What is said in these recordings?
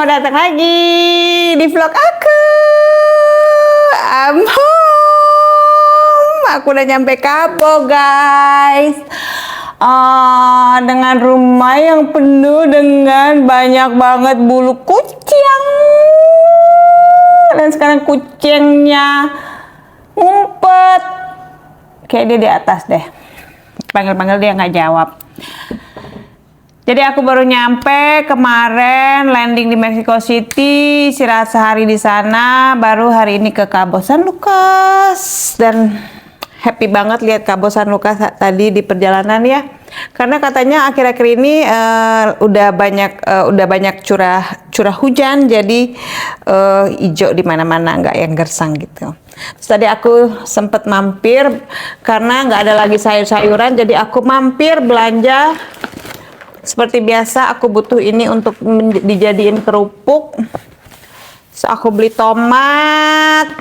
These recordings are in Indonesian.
Selamat datang lagi di vlog aku. I'm home. Aku udah nyampe Kabo, guys. Dengan rumah yang penuh dengan banyak banget bulu kucing. Dan sekarang kucingnya ngumpet. Kayak dia di atas deh. Panggil-panggil dia nggak jawab. Jadi aku baru nyampe kemarin, landing di Mexico City, istirahat sehari di sana, baru hari ini ke Cabo San Lucas. Dan happy banget lihat Cabo San Lucas tadi di perjalanan ya. Karena katanya akhir-akhir ini udah banyak curah hujan, jadi hijau di mana-mana, nggak yang gersang gitu. Terus tadi aku sempet mampir karena nggak ada lagi sayur-sayuran, jadi aku mampir belanja. Seperti biasa aku butuh ini untuk dijadiin kerupuk. So, aku beli tomat.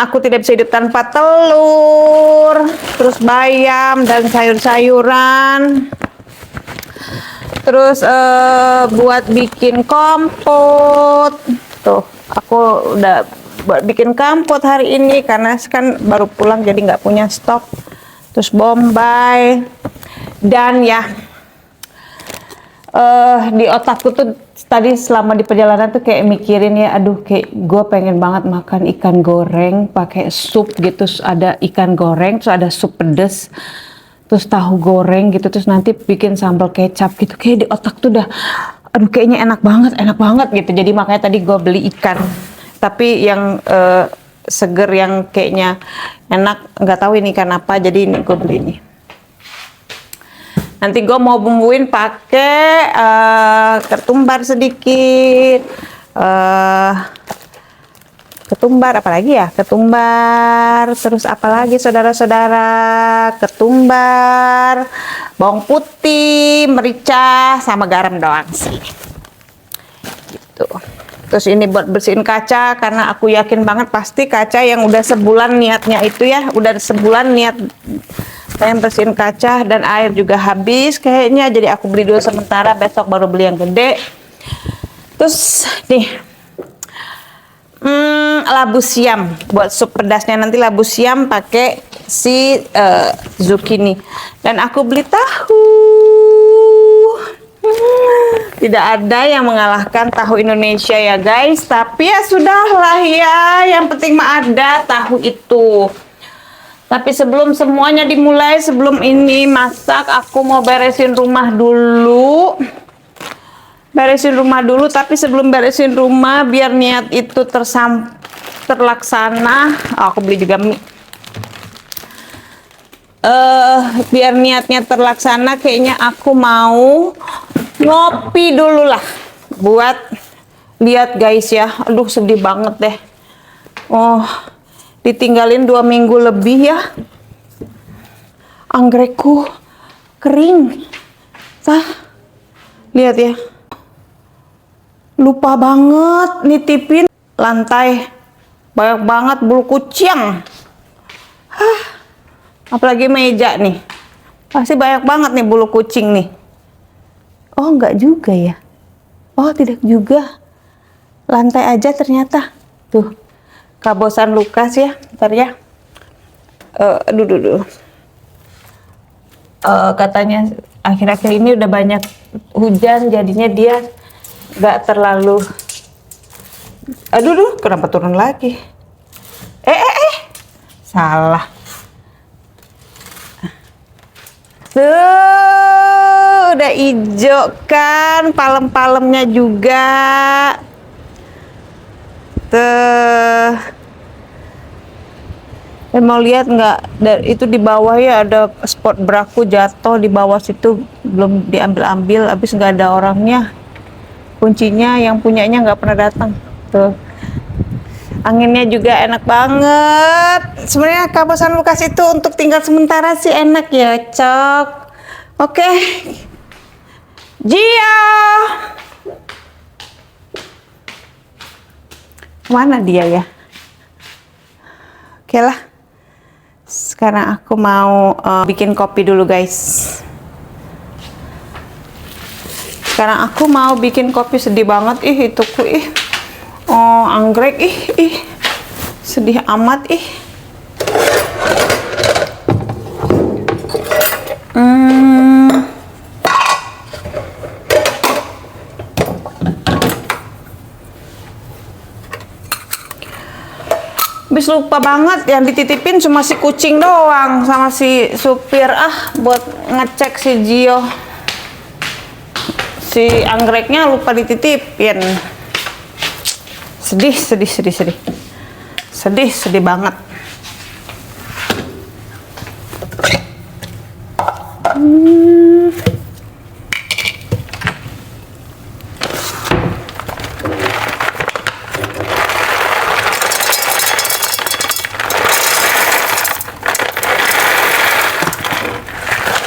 Aku tidak bisa hidup tanpa telur. Terus bayam dan sayur-sayuran. Terus buat bikin kompot. Tuh, aku udah buat bikin kompot hari ini karena kan baru pulang jadi nggak punya stok. Terus bombay. Dan ya, di otakku tuh tadi selama di perjalanan tuh kayak mikirin ya, aduh kayak gue pengen banget makan ikan goreng pakai sup gitu, terus ada ikan goreng, terus ada sup pedes, terus tahu goreng gitu, terus nanti bikin sambal kecap gitu. Kayak di otak tuh udah, aduh kayaknya enak banget gitu. Jadi makanya tadi gue beli ikan, tapi yang seger yang kayaknya enak, nggak tahu ini ikan apa, jadi ini gue beli ini. Nanti gue mau bumbuin pakai ketumbar sedikit, ketumbar apalagi ya, ketumbar, terus apalagi saudara-saudara, ketumbar, bawang putih, merica, sama garam doang sih. Gitu. Terus ini buat bersihin kaca karena aku yakin banget pasti kaca yang udah sebulan niatnya itu ya, udah sebulan niat pengen bersihin kaca dan air juga habis kayaknya, jadi aku beli dulu sementara, besok baru beli yang gede. Terus nih labu siam buat sup pedasnya nanti, labu siam pakai si zucchini. Dan aku beli tahu. Tidak ada yang mengalahkan tahu Indonesia ya guys, tapi ya sudahlah ya, yang penting mah ada tahu itu. Tapi sebelum semuanya dimulai, sebelum ini masak, aku mau beresin rumah dulu. Tapi sebelum beresin rumah, biar niat itu terlaksana, aku beli juga mie. Biar niatnya terlaksana, kayaknya aku mau ngopi dulu lah. Buat lihat guys ya, aduh sedih banget deh. Oh, ditinggalin 2 minggu lebih ya, anggrekku kering. Lihat ya, lupa banget nitipin lantai, banyak banget bulu kucing. Apalagi meja nih, pasti banyak banget nih bulu kucing nih. Oh enggak juga ya, oh tidak juga, lantai aja ternyata. Tuh, Cabo San Lucas ya, ntar ya. Katanya akhir-akhir ini udah banyak hujan, jadinya dia nggak terlalu. Kenapa turun lagi? Salah. Tuh, udah hijau kan, palem-palemnya juga. Mau lihat nggak? Itu di bawah ya ada spot beraku jatuh di bawah situ, belum diambil-ambil, habis nggak ada orangnya. Kuncinya yang punyanya nggak pernah datang. Tuh, anginnya juga enak banget. Sebenarnya Cabo San Lucas itu untuk tinggal sementara sih enak ya, cok. Oke, Gio. Mana dia ya? Oke lah. Sekarang aku mau bikin kopi dulu guys. Sekarang aku mau bikin kopi. Sedih banget itu ku oh anggrek sedih amat Habis lupa banget yang dititipin cuma si kucing doang sama si supir buat ngecek si Gio. Si anggreknya lupa dititipin. Sedih banget.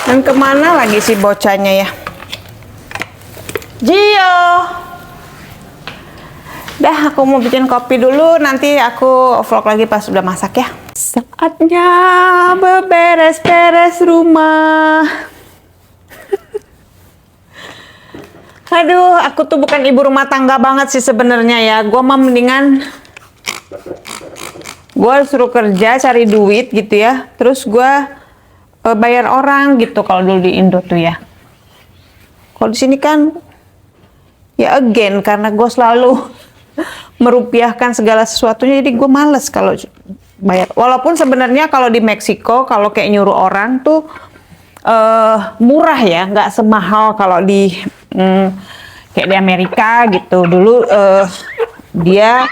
Dan kemana lagi si bocahnya ya? Gio. Dah, aku mau bikin kopi dulu. Nanti aku vlog lagi pas udah masak ya. Saatnya beberes-beres rumah. Aduh, aku tuh bukan ibu rumah tangga banget sih sebenarnya ya. Gua mah mendingan gua suruh kerja cari duit gitu ya. Terus gua bayar orang gitu kalau dulu di Indo tuh ya. Kalau di sini kan ya again karena gue selalu merupiahkan segala sesuatunya, jadi gue males kalau bayar. Walaupun sebenarnya kalau di Meksiko kalau kayak nyuruh orang tuh murah ya, nggak semahal kalau di kayak di Amerika gitu. Dulu dia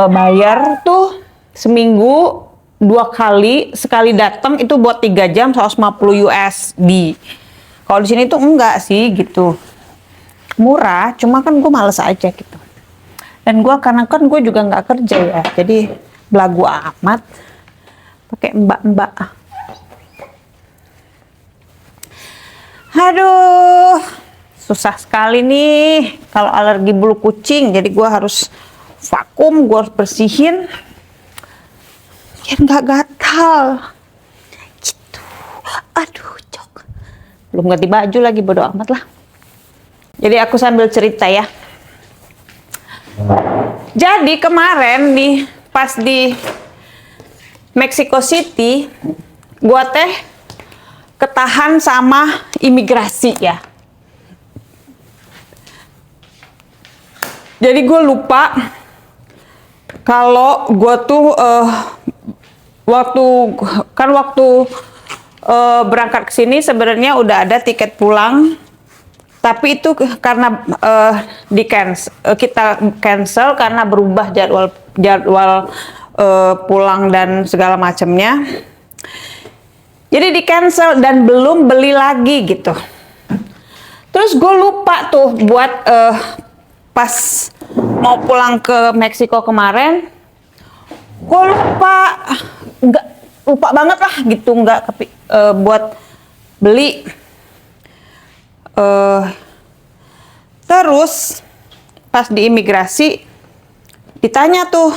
bayar tuh seminggu 2 kali, sekali datang itu buat 3 jam 150 USD. Kalau di sini tuh enggak sih gitu, murah, cuma kan gue males aja gitu. Dan gue karena kan gue juga nggak kerja ya, jadi belagu amat pakai mbak-mbak. Aduh, susah sekali nih kalau alergi bulu kucing, jadi gue harus vakum, gue harus bersihin biar nggak gatal gitu. Aduh, cok, belum ganti baju lagi, bodo amat lah. Jadi aku sambil cerita ya. Jadi kemarin pas di Mexico City, gua teh ketahan sama imigrasi ya. Jadi gue lupa kalau gue tuh waktu berangkat ke sini sebenarnya udah ada tiket pulang, tapi itu karena kita cancel karena berubah jadwal pulang dan segala macamnya. Jadi di cancel dan belum beli lagi gitu. Terus gue lupa tuh buat pas mau pulang ke Meksiko kemarin, gue lupa banget lah gitu, buat beli. Terus pas di imigrasi ditanya tuh,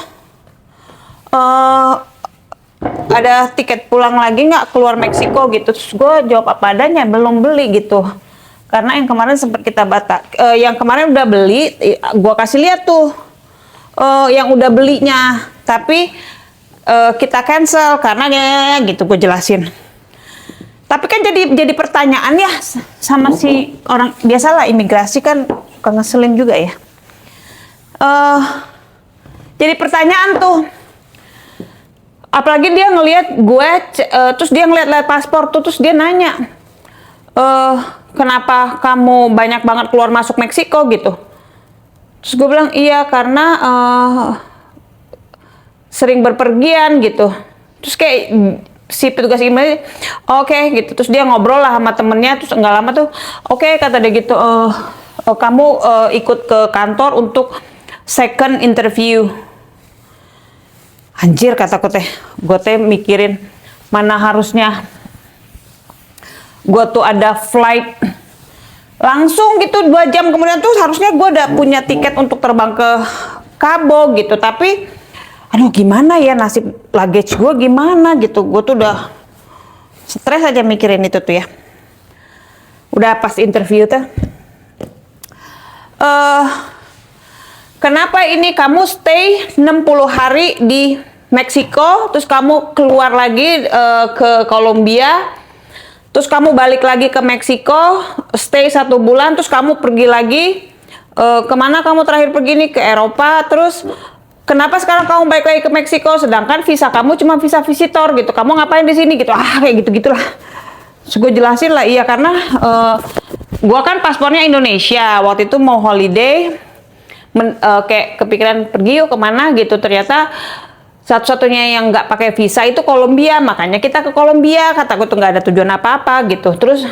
ada tiket pulang lagi nggak keluar Meksiko gitu. Terus gue jawab apa adanya, belum beli gitu. Karena yang kemarin sempat kita yang kemarin udah beli, gue kasih lihat tuh yang udah belinya, tapi kita cancel karena gitu, gue jelasin. Tapi kan jadi pertanyaan ya sama si orang, biasalah imigrasi kan suka ngeselin juga ya. Jadi pertanyaan tuh, apalagi dia ngelihat gue, terus dia ngeliat paspor tuh, terus dia nanya, kenapa kamu banyak banget keluar masuk Meksiko gitu? Terus gue bilang iya karena sering berpergian gitu. Terus kayak si petugas imigrasi, oke gitu. Terus dia ngobrol lah sama temennya, terus nggak lama tuh, oke, kata dia gitu, kamu ikut ke kantor untuk second interview. Anjir, kataku teh, gue teh mikirin mana harusnya gue tuh ada flight langsung gitu 2 jam kemudian tuh harusnya gue udah punya tiket untuk terbang ke Cabo gitu. Tapi aduh, gimana ya nasib luggage gue gimana gitu. Gue tuh udah stres aja mikirin itu tuh ya. Udah pas interview tuh eh kenapa ini kamu stay 60 hari di Meksiko, terus kamu keluar lagi ke Kolombia, terus kamu balik lagi ke Meksiko, stay 1 bulan, terus kamu pergi lagi, kemana kamu terakhir pergi nih? Ke Eropa, terus kenapa sekarang kamu balik lagi ke Meksiko, sedangkan visa kamu cuma visa visitor gitu, kamu ngapain di sini gitu, kayak gitu-gitulah. Terus gue jelasin lah, iya karena gue kan paspornya Indonesia, waktu itu mau holiday, kayak kepikiran pergi yuk kemana gitu, ternyata satu-satunya yang nggak pakai visa itu Kolombia, makanya kita ke Kolombia. Kata gue tuh nggak ada tujuan apa-apa gitu. Terus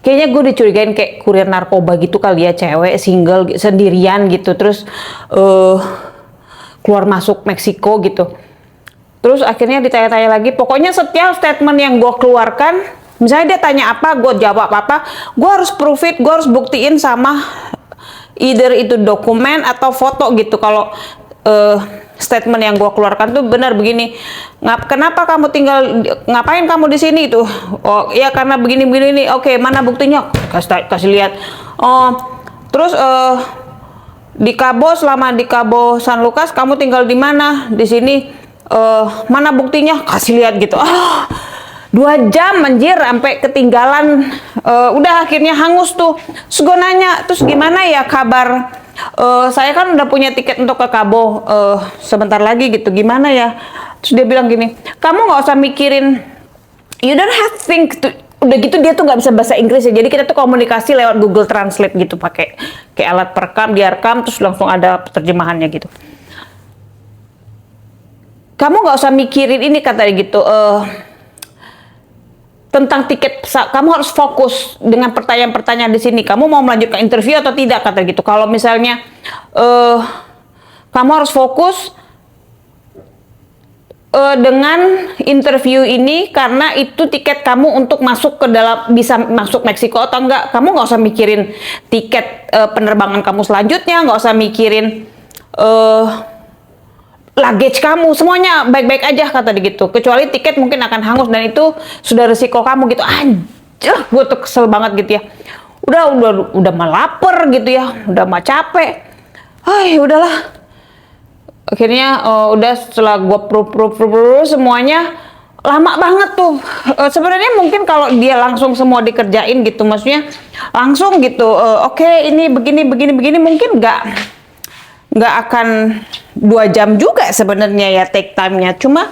kayaknya gue dicurigain kayak kurir narkoba gitu kali ya, cewek single sendirian gitu, terus keluar masuk Meksiko gitu. Terus akhirnya ditanya-tanya lagi, pokoknya setiap statement yang gue keluarkan, misalnya dia tanya apa, gue jawab apa, gue harus proof it, gue harus buktiin sama either itu dokumen atau foto gitu. Kalau statement yang gue keluarkan tuh benar begini, kenapa kamu tinggal, ngapain kamu di sini itu? Oh ya karena begini-begini nih. Oke, mana buktinya? Kasih lihat. Oh terus di Cabo, selama di Cabo San Lucas kamu tinggal di mana? Di sini. Mana buktinya? Kasih lihat gitu. 2 jam anjir sampai ketinggalan. Udah akhirnya hangus tuh. Terus gue nanya, terus gimana ya kabar? Saya kan udah punya tiket untuk ke Cabo sebentar lagi gitu, gimana ya? Terus dia bilang gini, kamu nggak usah mikirin, you don't have to think to, udah gitu dia tuh nggak bisa bahasa Inggris ya, jadi kita tuh komunikasi lewat Google Translate gitu, pakai kayak alat perekam, dia rekam terus langsung ada terjemahannya gitu. Kamu nggak usah mikirin ini, kata dia gitu, tentang tiket, kamu harus fokus dengan pertanyaan-pertanyaan di sini. Kamu mau melanjutkan interview atau tidak, kata gitu. Kalau misalnya kamu harus fokus dengan interview ini karena itu tiket kamu untuk masuk ke dalam, bisa masuk Meksiko atau enggak. Kamu nggak usah mikirin tiket penerbangan kamu selanjutnya, nggak usah mikirin luggage kamu, semuanya baik-baik aja, kata dia gitu. Kecuali tiket mungkin akan hangus dan itu sudah resiko kamu gitu. Anjir, gue tuh kesel banget gitu ya. Udah mah lapar gitu ya, udah mah capek. Udahlah. Akhirnya udah setelah gue proof semuanya lama banget tuh. Sebenarnya mungkin kalau dia langsung semua dikerjain gitu, maksudnya langsung gitu. Oke, ini begini mungkin nggak akan 2 jam juga sebenarnya ya take time-nya. Cuma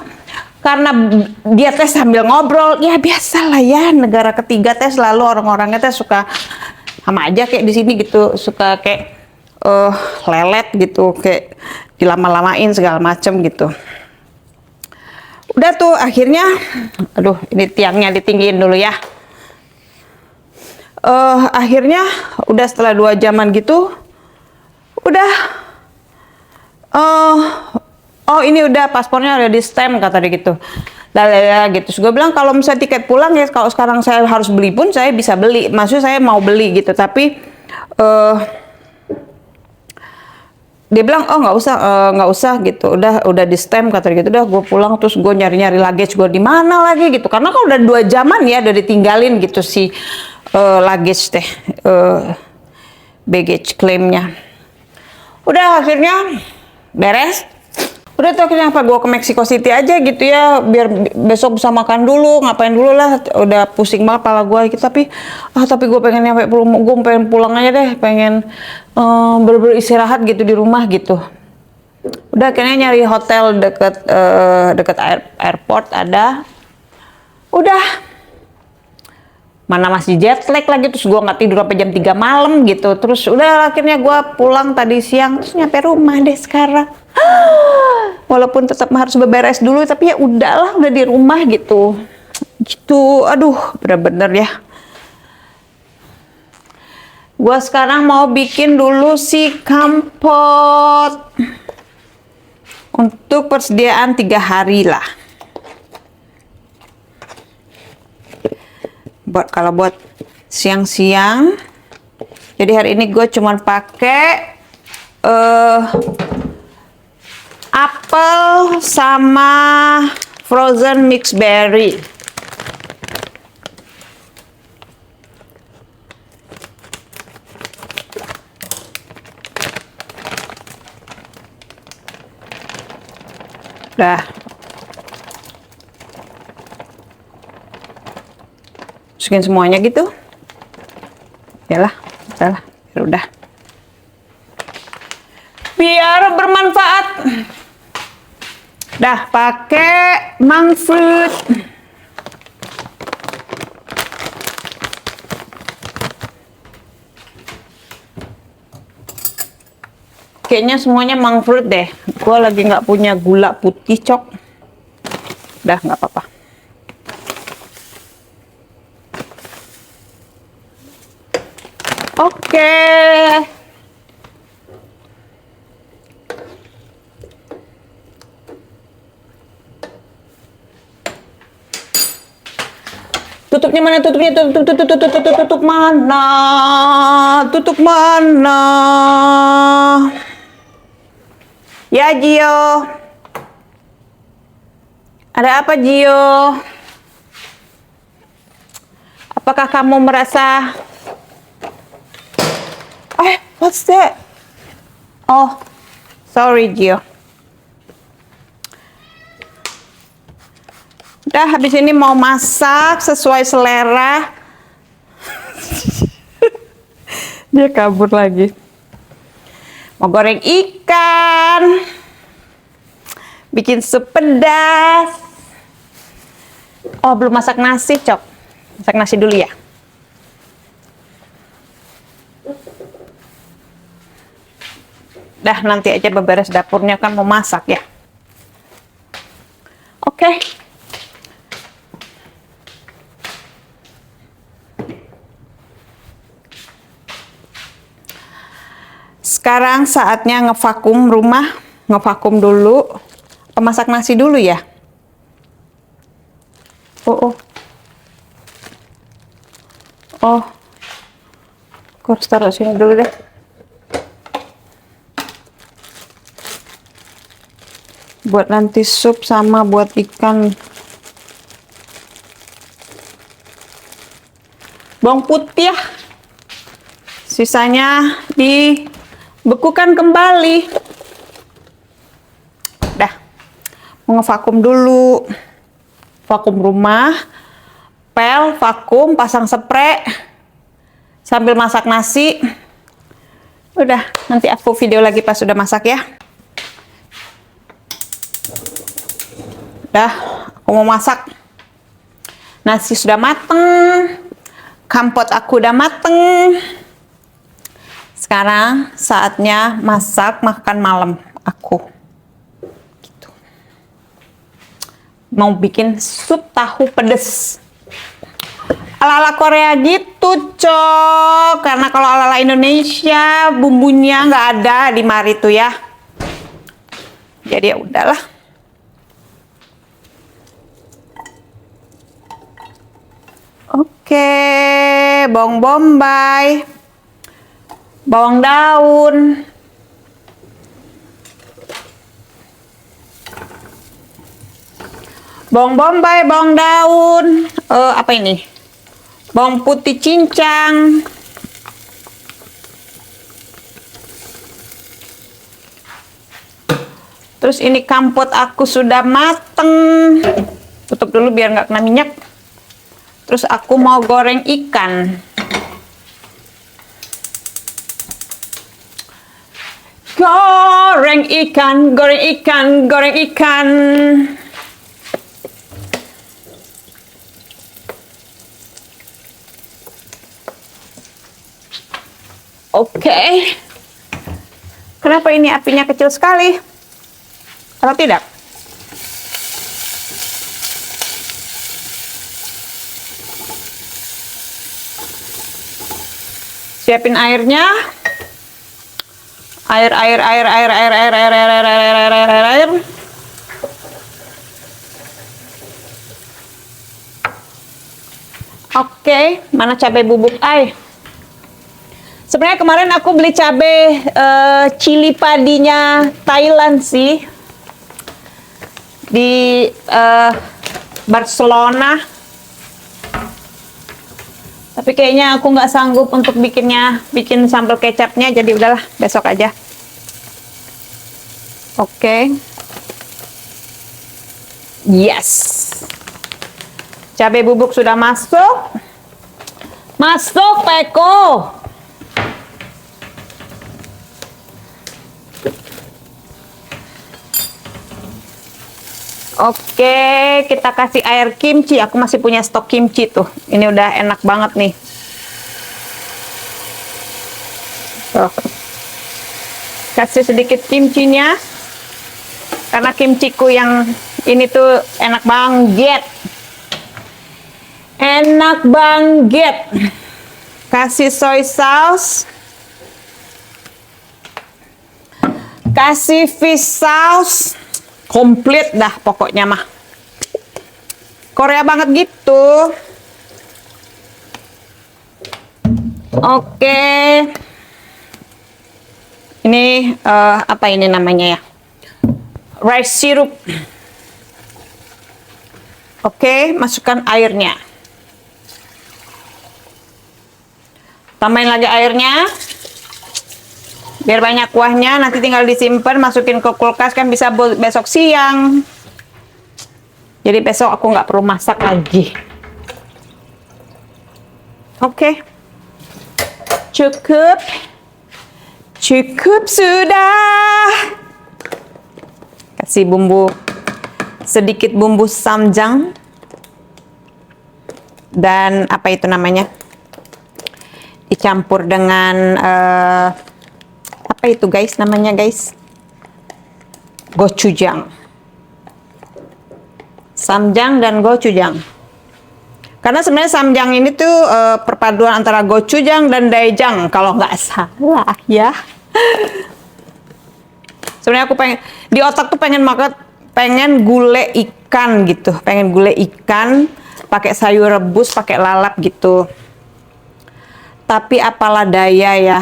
karena dia tes sambil ngobrol, ya biasa lah ya, negara ketiga tes selalu orang-orangnya tes suka sama aja kayak di sini gitu, suka kayak lelet gitu, kayak dilama-lamain segala macem gitu. Udah tuh akhirnya, aduh ini tiangnya ditinggiin dulu ya. Akhirnya udah setelah 2 jaman gitu, udah ini udah paspornya udah di stamp, kata dia gitu. Gitu. Terus gue bilang kalau misalnya tiket pulang ya, kalau sekarang saya harus beli pun saya bisa beli. Maksudnya saya mau beli gitu, tapi dia bilang nggak usah gitu. Udah di stamp, kata dia gitu. Udah gue pulang, terus gue nyari-nyari luggage gue di mana lagi gitu. Karena kalau udah 2 jaman ya udah ditinggalin gitu si luggage teh, baggage claimnya. Udah akhirnya beres. Udah tuh akhirnya apa, gue ke Mexico City aja gitu ya, biar besok bisa makan dulu, ngapain dulu lah. Udah pusing banget kepala gue gitu, tapi gue pengen nyampe, gue pengen pulang aja deh, pengen bener-bener istirahat gitu di rumah gitu. Udah akhirnya nyari hotel deket airport ada. Udah mana masih jet lag lagi, terus gue nggak tidur sampai jam 3 malam gitu. Terus udah akhirnya gue pulang tadi siang, terus nyampe rumah deh sekarang. Walaupun tetap harus beberes dulu, tapi ya udahlah, udah di rumah gitu. Aduh, bener-bener ya. Gue sekarang mau bikin dulu si kompot untuk persediaan 3 hari lah. Kalau buat siang-siang, jadi hari ini gue cuman pakai apel sama frozen mixed berry. Dah. Masukin semuanya gitu. Yalah, udahlah, ya udah. Biar bermanfaat. Dah pakai monk fruit. Kayaknya semuanya monk fruit deh. Gua lagi nggak punya gula putih, Cok. Dah, nggak apa-apa. Oke. Tutupnya mana? Tutupnya tutup mana? Tutup mana? Ya, Gio. Ada apa, Gio? Apakah kamu merasa... what's that? Oh, sorry, Gio. Udah, habis ini mau masak sesuai selera. Dia kabur lagi. Mau goreng ikan. Bikin sup pedas. Oh, belum masak nasi, Cok. Masak nasi dulu ya. Dah, nanti aja beberes dapurnya, kan mau masak ya. Oke. Sekarang saatnya ngevakum rumah. Ngevakum dulu. Masak nasi dulu ya. Oh. Aku harus taruh sini dulu deh. Buat nanti sup sama buat ikan. Bawang putih ya. Sisanya dibekukan kembali. Dah. Mau ngevakum dulu. Vakum rumah. Pel, vakum, pasang spray. Sambil masak nasi. Udah, nanti aku video lagi pas sudah masak ya. Dah, aku mau masak. Nasi sudah mateng. Kampot aku udah mateng. Sekarang saatnya masak makan malam aku. Gitu. Mau bikin sup tahu pedes. Ala-ala Korea gitu, Cok. Karena kalau ala-ala Indonesia bumbunya nggak ada di mari tuh ya. Jadi ya udahlah. Oke, bawang bombay, bawang daun, bawang bombay, bawang daun, apa ini? Bawang putih cincang, terus ini kampot aku sudah mateng. Tutup dulu biar nggak kena minyak. Terus aku mau goreng ikan. Goreng ikan, goreng ikan, goreng ikan. Oke. Kenapa ini apinya kecil sekali? Atau tidak? Siapin airnya. Air. Oke, mana cabai bubuk ai? Sebenarnya kemarin aku beli cabai cili padinya Thailand sih. Di Barcelona. Tapi kayaknya aku nggak sanggup untuk bikin sambal kecapnya, jadi udahlah, besok aja. Oke. Yes. Cabai bubuk sudah masuk. Masuk, Peko. Oke, kita kasih air kimchi. Aku masih punya stok kimchi tuh. Ini udah enak banget nih. Tuh. Kasih sedikit kimchinya. Karena kimchiku yang ini tuh enak banget. Enak banget. Kasih soy sauce. Kasih fish sauce. Komplit dah pokoknya mah. Korea banget gitu. Oke. Ini apa ini namanya ya? Rice syrup. Oke, masukkan airnya. Tambahin lagi airnya. Biar banyak kuahnya, nanti tinggal disimpan, masukin ke kulkas kan bisa besok siang. Jadi besok aku nggak perlu masak lagi. Oke. Cukup. Cukup sudah. Kasih bumbu, sedikit bumbu samjang. Dan apa itu namanya? Dicampur dengan apa itu guys namanya guys, gochujang, samjang dan gochujang. Karena sebenarnya samjang ini tuh perpaduan antara gochujang dan daejang kalau nggak salah ya. Sebenarnya aku pengen di otak tuh pengen gulai ikan gitu, pengen gulai ikan pakai sayur rebus, pakai lalap gitu. Tapi apalah daya ya.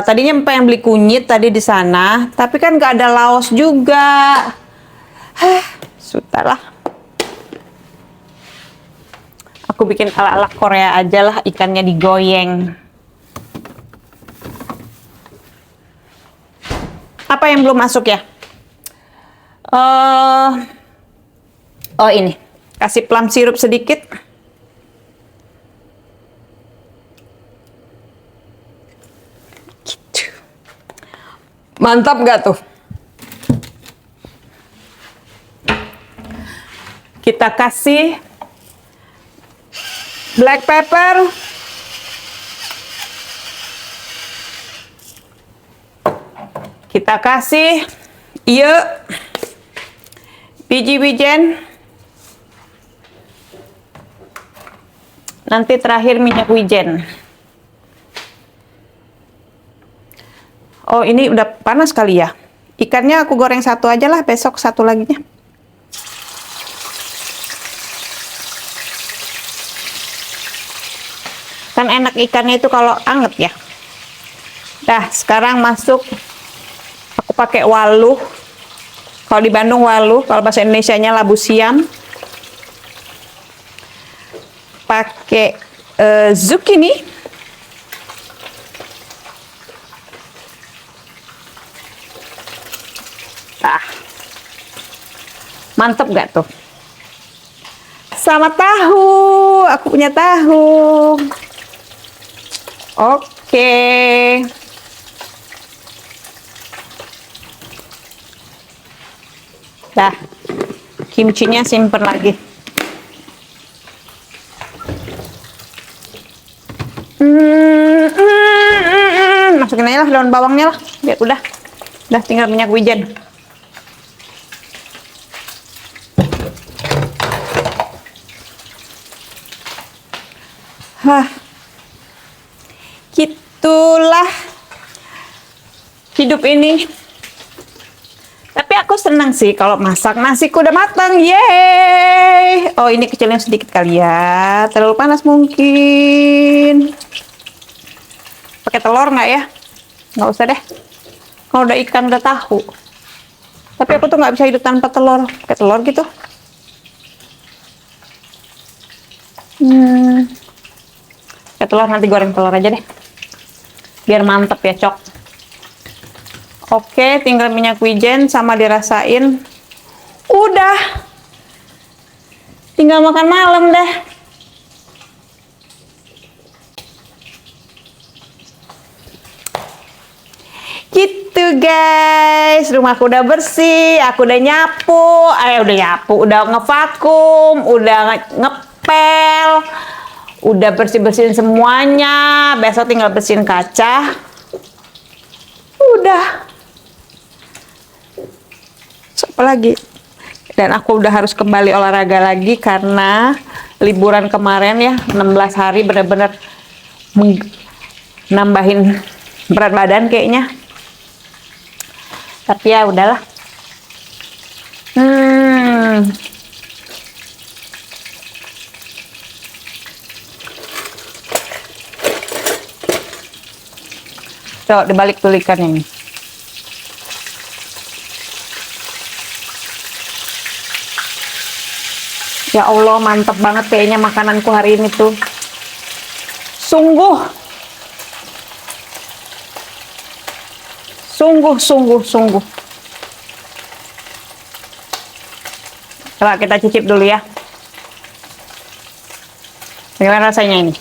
Tadinya pengen beli kunyit tadi di sana, tapi kan nggak ada laos juga. Sudahlah. Aku bikin ala-ala Korea aja lah, ikannya digoyeng. Apa yang belum masuk ya? Oh ini, kasih plum sirup sedikit. Mantap gak tuh? Kita kasih black pepper. Kita kasih biji-bijian. Nanti terakhir minyak wijen. Oh ini udah panas kali ya. Ikannya aku goreng satu aja lah, besok satu laginya. Kan enak ikannya itu kalau anget ya. Dah sekarang masuk. Aku pakai waluh. Kalau di Bandung waluh, kalau bahasa Indonesianya labu siam. Pakai zucchini. Mantep gak tuh? Sama tahu, aku punya tahu. Oke. Dah, kimchinya simpen lagi. Masukin aja lah daun bawangnya lah, biar udah tinggal minyak wijen. Gitulah hidup ini. Tapi aku senang sih kalau masak. Nasiku udah matang, yeay. Oh ini kecilnya sedikit kali ya, terlalu panas mungkin. Pakai telur nggak ya? Nggak usah deh. Kalau udah ikan udah tahu. Tapi aku tuh nggak bisa hidup tanpa telur. Pakai telur gitu. Pakai telur, nanti goreng telur aja deh. Biar mantep ya, Cok. Oke, tinggal minyak wijen sama dirasain. Udah. Tinggal makan malam deh. Gitu guys, rumahku udah bersih, aku udah nyapu, udah ngevakum, udah ngepel, udah bersih-bersihin semuanya. Besok tinggal bersihin kaca. Udah. Apa lagi? Dan aku udah harus kembali olahraga lagi karena liburan kemarin ya, 16 hari bener-bener nambahin berat badan kayaknya. Tapi ya udahlah. Coba dibalik dulu ikannya ini. Ya Allah, mantep banget kayaknya makananku hari ini tuh. Sungguh. Coba kita cicip dulu ya. Bagaimana rasanya ini?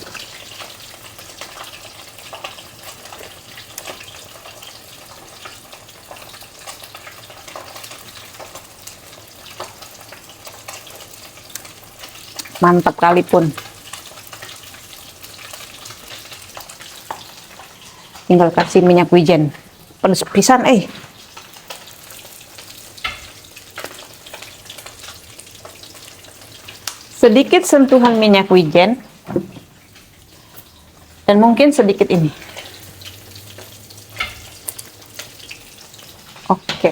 Mantap kali pun. Tinggal kasih minyak wijen. Pedes pisan sedikit sentuhan minyak wijen dan mungkin sedikit ini. Oke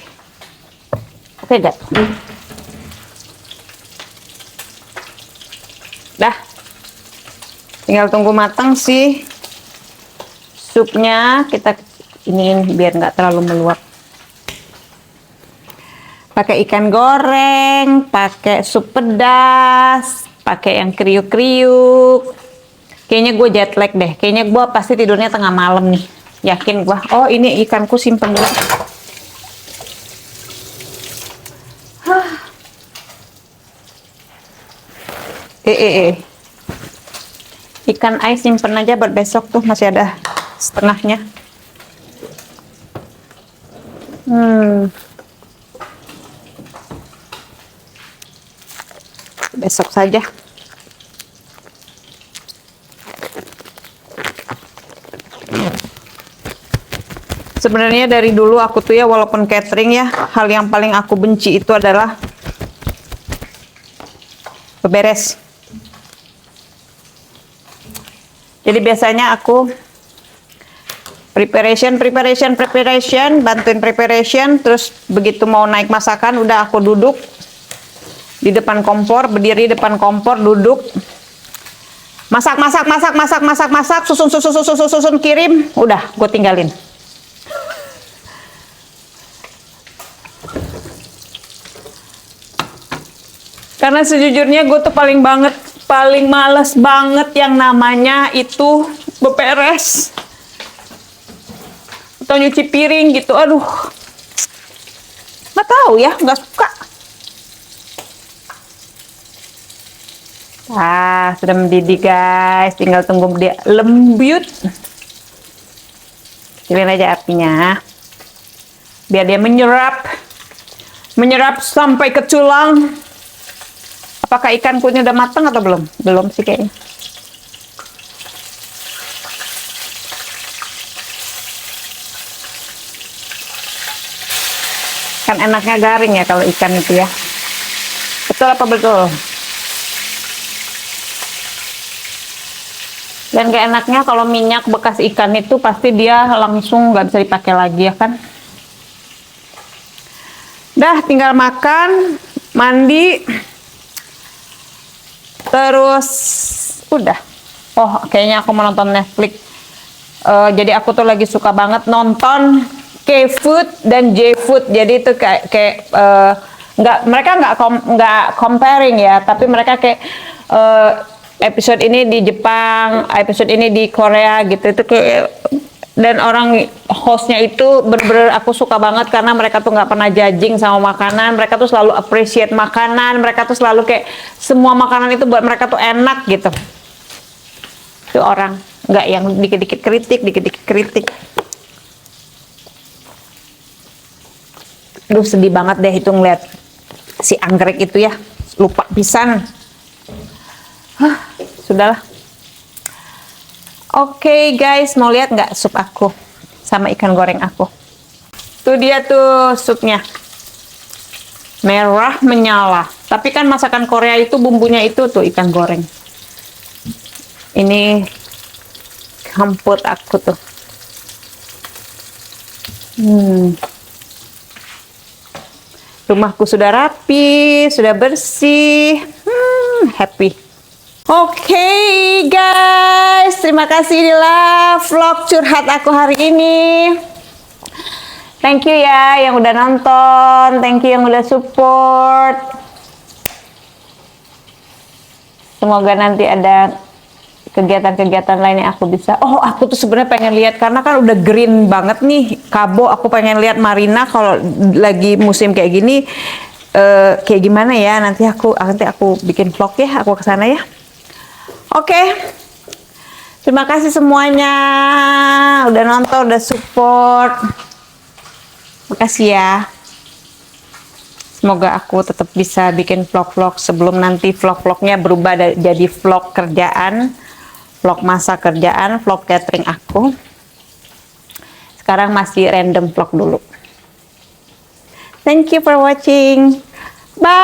gak? Dah, tinggal tunggu matang sih supnya. Kita iniin biar nggak terlalu meluap. Pakai ikan goreng, pakai sup pedas, pakai yang kriuk-kriuk. Kayaknya gue jet lag deh. Kayaknya gue pasti tidurnya tengah malam nih. Yakin gue. Oh, ini ikanku simpen dulu. Ikan ais simpen aja buat besok tuh, masih ada setengahnya. Besok saja. Sebenarnya dari dulu aku tuh ya, walaupun catering ya, hal yang paling aku benci itu adalah beberes. Jadi biasanya aku preparation, bantuin preparation, terus begitu mau naik masakan udah aku duduk di depan kompor, berdiri depan kompor, duduk masak, susun, kirim, udah gue tinggalin. Karena sejujurnya gue tuh paling males banget yang namanya itu beberes atau nyuci piring gitu. Aduh, nggak tahu ya, nggak suka. Sudah mendidih guys, tinggal tunggu dia lembut. Kecilin aja apinya biar dia menyerap sampai ke tulang. Apakah ikanku ini udah matang atau belum? Belum sih kayaknya. Kan enaknya garing ya kalau ikan itu ya. Betul apa betul? Dan gak enaknya kalau minyak bekas ikan itu pasti dia langsung nggak bisa dipakai lagi ya kan. Dah tinggal makan, mandi, terus udah. Oh kayaknya aku mau nonton Netflix. Jadi aku tuh lagi suka banget nonton K-food dan J-food. Jadi itu kayak mereka nggak comparing ya, tapi mereka kayak episode ini di Jepang, episode ini di Korea gitu. Itu kayak Dan orang hostnya itu bener-bener aku suka banget karena mereka tuh nggak pernah judging sama makanan, mereka tuh selalu appreciate makanan, mereka tuh selalu kayak semua makanan itu buat mereka tuh enak gitu. Itu orang nggak yang dikit-dikit kritik. Duh, sedih banget deh itu ngeliat si anggrek itu ya, lupa pisan. Sudahlah. Oke guys, mau lihat nggak sup aku sama ikan goreng aku? Tuh dia tuh supnya. Merah menyala. Tapi kan masakan Korea itu bumbunya itu tuh ikan goreng. Ini kamput aku tuh. Rumahku sudah rapi, sudah bersih. Happy. Oke guys, terima kasih, inilah vlog curhat aku hari ini. Thank you ya yang udah nonton, thank you yang udah support. Semoga nanti ada kegiatan-kegiatan lain yang aku bisa. Oh, aku tuh sebenarnya pengen lihat karena kan udah green banget nih Kabo. Aku pengen lihat Marina kalau lagi musim kayak gini kayak gimana ya. Nanti aku bikin vlog ya, aku kesana ya. Oke. Terima kasih semuanya udah nonton, udah support. Makasih ya. Semoga aku tetap bisa bikin vlog-vlog sebelum nanti vlog-vlognya berubah jadi vlog kerjaan, vlog masa kerjaan, vlog catering aku. Sekarang masih random vlog dulu. Thank you for watching. Bye.